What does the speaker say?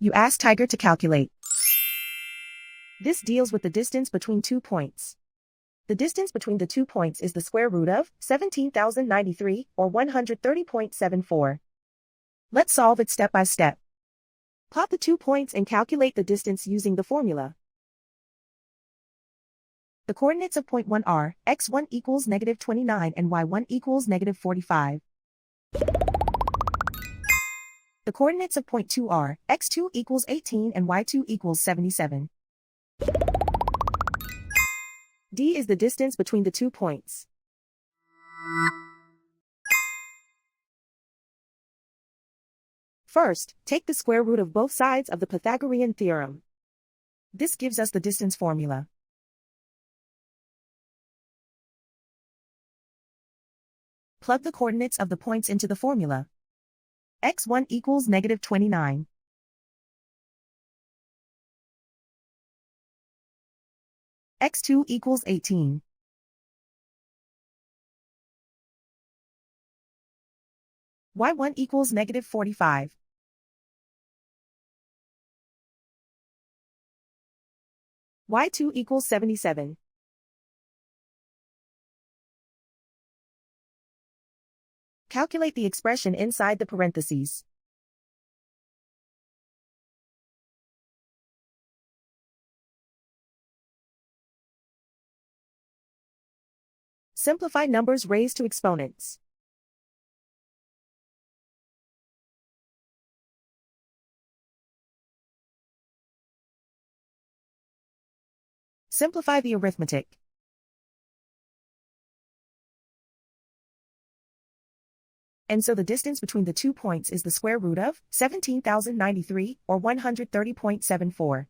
You ask Tiger to calculate. This deals with the distance between 2 points. The distance between the 2 points is the square root of 17,093, or 130.74. Let's solve it step by step. Plot the 2 points and calculate the distance using the formula. The coordinates of point 1 are x1 equals -29 and y1 equals -45. The coordinates of point 2 are x2 equals 18 and y2 equals 77. D is the distance between the 2 points. First, take the square root of both sides of the Pythagorean theorem. This gives us the distance formula. Plug the coordinates of the points into the formula. x1 equals -29. x2 equals 18. y1 equals -45. y2 equals 77. Calculate the expression inside the parentheses. Simplify numbers raised to exponents. Simplify the arithmetic. And so the distance between the 2 points is the square root of 17,093, or 130.74.